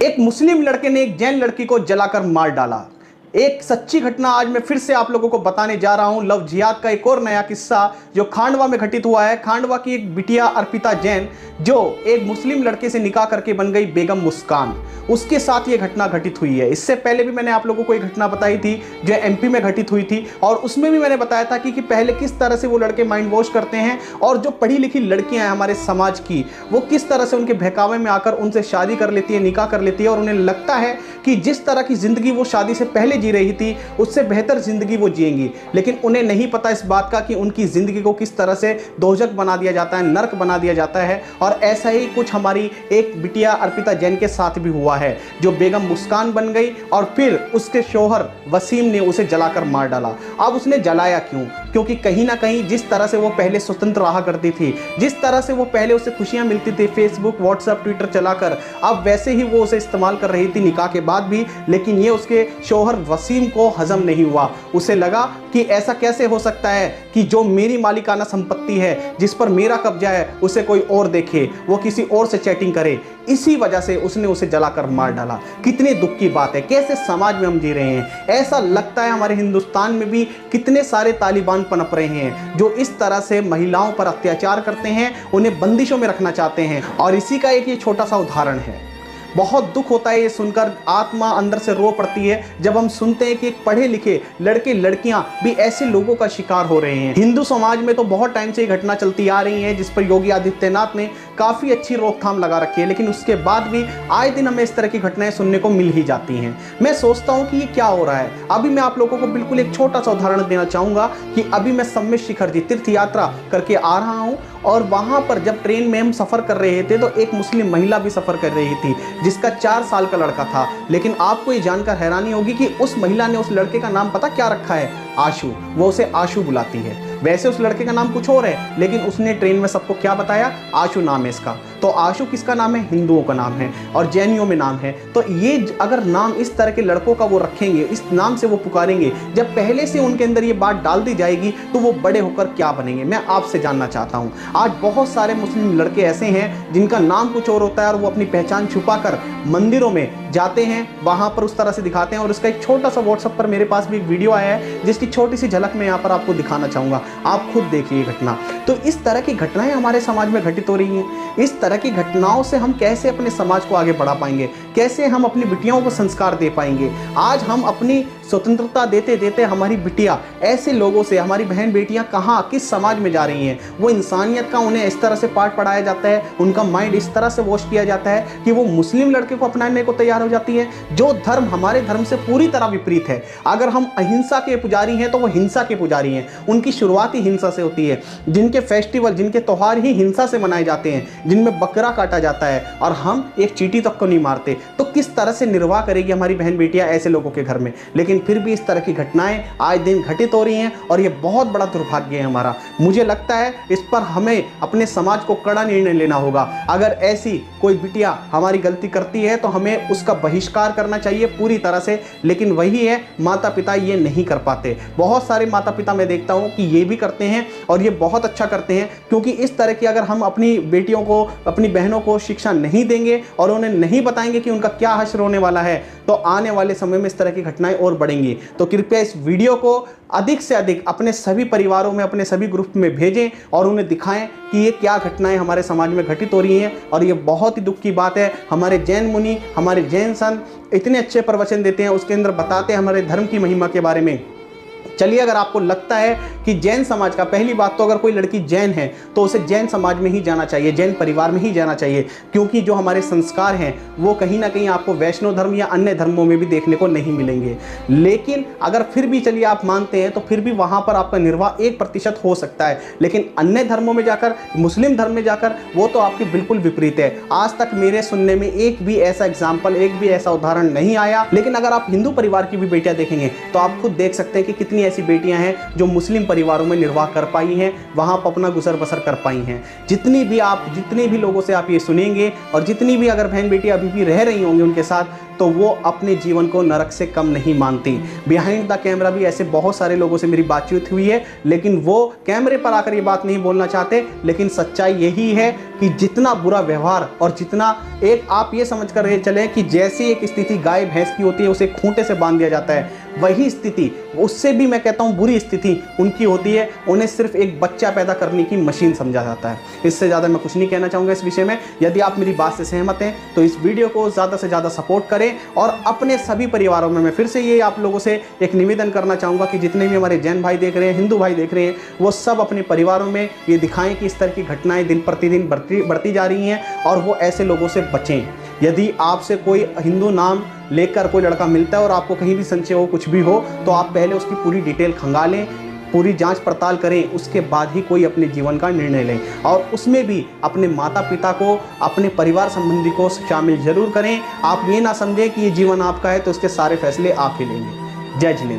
एक मुस्लिम लड़के ने एक जैन लड़की को जलाकर मार डाला। एक सच्ची घटना आज मैं फिर से आप लोगों को बताने जा रहा हूं। लव जिहाद का एक और नया किस्सा जो खांडवा में घटित हुआ है। खांडवा की एक बिटिया अर्पिता जैन जो एक मुस्लिम लड़के से निकाह करके बन गई बेगम मुस्कान, उसके साथ ये घटना घटित हुई है। इससे पहले भी मैंने आप लोगों को एक घटना बताई थी जो एमपी में घटित हुई थी, और उसमें भी मैंने बताया था कि पहले किस तरह से वो लड़के माइंड वॉश करते हैं और जो पढ़ी लिखी लड़कियां हैं हमारे समाज की, वो किस तरह से उनके बहकावे में आकर उनसे शादी कर लेती है, निकाह कर लेती है, और उन्हें लगता है कि जिस तरह की जिंदगी वो शादी से पहले जी रही थी उससे बेहतर जिंदगी वो जिएंगी। लेकिन उन्हें नहीं पता इस बात का कि उनकी जिंदगी को किस तरह से दोजख बना दिया जाता है, नर्क बना दिया जाता है। और ऐसा ही कुछ हमारी एक बिटिया अर्पिता जैन के साथ भी हुआ है जो बेगम मुस्कान बन गई और फिर उसके शौहर वसीम ने उसे जलाकर मार डाला। अब उसने जलाया क्यों? क्योंकि कहीं ना कहीं जिस तरह से वो पहले स्वतंत्र रहा करती थी, जिस तरह से वो पहले उसे खुशियां मिलती थी फेसबुक, व्हाट्सएप, ट्विटर चलाकर, अब वैसे ही वो उसे इस्तेमाल कर रही थी निकाह के बाद भी। लेकिन ये उसके शौहर वसीम को हजम नहीं हुआ। उसे लगा कि ऐसा कैसे हो सकता है कि जो मेरी मालिकाना संपत्ति है, जिस पर मेरा कब्जा है, उसे कोई और देखे, वो किसी और से चैटिंग करे। इसी वजह से उसने उसे जलाकर मार डाला। कितने दुख की बात है, कैसे समाज में हम जी रहे हैं। ऐसा लगता है हमारे हिंदुस्तान में भी कितने सारे तालिबान पनप रहे हैं जो इस तरह से महिलाओं पर अत्याचार करते हैं, उन्हें बंदिशों में रखना चाहते हैं। और इसी का एक ये छोटा सा उदाहरण है। बहुत दुख होता है ये सुनकर, आत्मा अंदर से रो पड़ती है जब हम सुनते हैं कि एक पढ़े लिखे लड़के लड़कियां भी ऐसे लोगों का शिकार हो रहे हैं। हिंदू समाज में तो बहुत टाइम से ये घटना चलती आ रही है जिस पर योगी आदित्यनाथ ने काफ़ी अच्छी रोकथाम लगा रखी है, लेकिन उसके बाद भी आए दिन हमें इस तरह की घटनाएं सुनने को मिल ही जाती हैं। मैं सोचता हूँ कि ये क्या हो रहा है। अभी मैं आप लोगों को बिल्कुल एक छोटा सा उदाहरण देना चाहूँगा कि अभी मैं सम्मेत शिखर जी तीर्थ यात्रा करके आ रहा हूँ, और वहाँ पर जब ट्रेन में हम सफ़र कर रहे थे तो एक मुस्लिम महिला भी सफ़र कर रही थी जिसका 4 साल का लड़का था। लेकिन आपको ये जानकर हैरानी होगी कि उस महिला ने उस लड़के का नाम पता क्या रखा है? आशु। वो उसे आशु बुलाती है। वैसे उस लड़के का नाम कुछ और है, लेकिन उसने ट्रेन में सबको क्या बताया? आशु नाम है इसका। तो आशु किसका नाम है? हिंदुओं का नाम है और जैनियों में नाम है। तो ये अगर नाम इस तरह के लड़कों का वो रखेंगे, इस नाम से वो पुकारेंगे, जब पहले से उनके अंदर ये बात डाल दी जाएगी तो वो बड़े होकर क्या बनेंगे? मैं आपसे जानना चाहता हूँ। आज बहुत सारे मुस्लिम लड़के ऐसे हैं जिनका नाम कुछ और होता है और वो अपनी पहचान छुपाकर मंदिरों में जाते हैं, वहाँ पर उस तरह से दिखाते हैं। और इसका एक छोटा सा व्हाट्सएप पर मेरे पास भी एक वीडियो आया है जिसकी छोटी सी झलक मैं यहाँ पर आपको दिखाना चाहूँगा। आप खुद देखिए घटना। तो इस तरह की घटनाएं हमारे समाज में घटित हो रही हैं। इस तरह की घटनाओं से हम कैसे अपने समाज को आगे बढ़ा पाएंगे? कैसे हम अपनी बिटियाओं को संस्कार दे पाएंगे? आज हम अपनी स्वतंत्रता देते देते हमारी बिटिया ऐसे लोगों से, हमारी बहन बेटियां कहाँ किस समाज में जा रही हैं? वो इंसानियत का उन्हें इस तरह से पाठ पढ़ाया जाता है, उनका माइंड इस तरह से वॉश किया जाता है कि वो मुस्लिम लड़के को अपनाने को तैयार हो जाती है, जो धर्म हमारे धर्म से पूरी तरह विपरीत है। अगर हम अहिंसा के पुजारी हैं तो वो हिंसा के पुजारी हैं। उनकी शुरुआत ही हिंसा से होती है। जिनके फेस्टिवल, जिनके त्यौहार ही हिंसा से मनाए जाते हैं, जिनमें बकरा काटा जाता है, और हम एक चींटी तक को नहीं मारते, तो किस तरह से निर्वाह करेगी हमारी बहन बेटियां ऐसे लोगों के घर में? लेकिन फिर भी इस तरह की घटनाएं आए दिन घटित हो रही हैं और ये बहुत बड़ा दुर्भाग्य है हमारा। मुझे लगता है इस पर हमें अपने समाज को कड़ा निर्णय लेना होगा। अगर ऐसी कोई बिटिया हमारी गलती करती है तो हमें उसका बहिष्कार करना चाहिए पूरी तरह से। लेकिन वही है, माता पिता ये नहीं कर पाते। बहुत सारे माता पिता मैं देखता हूँ कि ये भी करते हैं और ये बहुत अच्छा करते हैं, क्योंकि इस तरह की अगर हम अपनी बेटियों को, अपनी बहनों को शिक्षा नहीं देंगे और उन्हें नहीं बताएंगे कि उनका क्या हश्र होने वाला है, तो आने वाले समय में इस तरह की घटनाएं और बढ़ेंगी। तो कृपया इस वीडियो को अधिक से अधिक अपने सभी परिवारों में, अपने सभी ग्रुप में भेजें और उन्हें दिखाएं कि ये क्या घटनाएं हमारे समाज में घटित हो रही हैं। और ये बहुत ही दुख की बात है। हमारे जैन मुनि, हमारे जैन संत इतने अच्छे प्रवचन देते हैं, उसके अंदर बताते हैं हमारे धर्म की महिमा के बारे में। चलिए, अगर आपको लगता है कि जैन समाज का, पहली बात तो अगर कोई लड़की जैन है तो उसे जैन समाज में ही जाना चाहिए, जैन परिवार में ही जाना चाहिए, क्योंकि जो हमारे संस्कार हैं वो कहीं ना कहीं आपको वैष्णव धर्म या अन्य धर्मों में भी देखने को नहीं मिलेंगे। लेकिन अगर फिर भी चलिए आप मानते हैं तो फिर भी वहाँ पर आपका निर्वाह 1% हो सकता है। लेकिन अन्य धर्मों में जाकर, मुस्लिम धर्म में जाकर, वो तो आपके बिल्कुल विपरीत है। आज तक मेरे सुनने में एक भी ऐसा एग्जाम्पल, एक भी ऐसा उदाहरण नहीं आया। लेकिन अगर आप हिंदू परिवार की भी बेटियां देखेंगे तो आप खुद देख सकते हैं कि कितनी ऐसी बेटियां हैं जो मुस्लिम परिवारों में निर्वाह कर पाई हैं, वहां पर अपना गुजर बसर कर पाई हैं। जितने भी लोगों से आप ये सुनेंगे और जितनी भी अगर बहन बेटी अभी भी रह रही होंगी उनके साथ, तो वो अपने जीवन को नरक से कम नहीं मानती। बिहाइंड द कैमरा भी ऐसे बहुत सारे लोगों से मेरी बातचीत हुई है, लेकिन वो कैमरे पर आकर ये बात नहीं बोलना चाहते। लेकिन सच्चाई यही है कि जितना बुरा व्यवहार और जितना एक आप ये समझ कर चले कि जैसी एक स्थिति गाय भैंस की होती है, उसे खूंटे से बांध दिया जाता है, वही स्थिति, उससे भी मैं कहता हूँ बुरी स्थिति उनकी होती है। उन्हें सिर्फ एक बच्चा पैदा करने की मशीन समझा जाता है। इससे ज़्यादा मैं कुछ नहीं कहना चाहूँगा इस विषय में। यदि आप मेरी बात से सहमत हैं तो इस वीडियो को ज़्यादा से ज़्यादा सपोर्ट करें, और अपने सभी परिवारों में मैं फिर से ये आप लोगों से एक निवेदन करना चाहूँगा कि जितने भी हमारे जैन भाई देख रहे हैं, हिंदू भाई देख रहे हैं, वो सब अपने परिवारों में ये दिखाएं कि इस तरह की घटनाएं दिन प्रतिदिन बढ़ती जा रही हैं, और वो ऐसे लोगों से बचें। यदि आपसे कोई हिंदू नाम लेकर कोई लड़का मिलता है और आपको कहीं भी संशय हो, कुछ भी हो, तो आप पहले उसकी पूरी डिटेल खंगालें, पूरी जांच पड़ताल करें, उसके बाद ही कोई अपने जीवन का निर्णय लें। और उसमें भी अपने माता पिता को, अपने परिवार संबंधी को शामिल जरूर करें। आप ये ना समझें कि ये जीवन आपका है तो उसके सारे फैसले आप ही लेंगे। जय जिनेंद्र।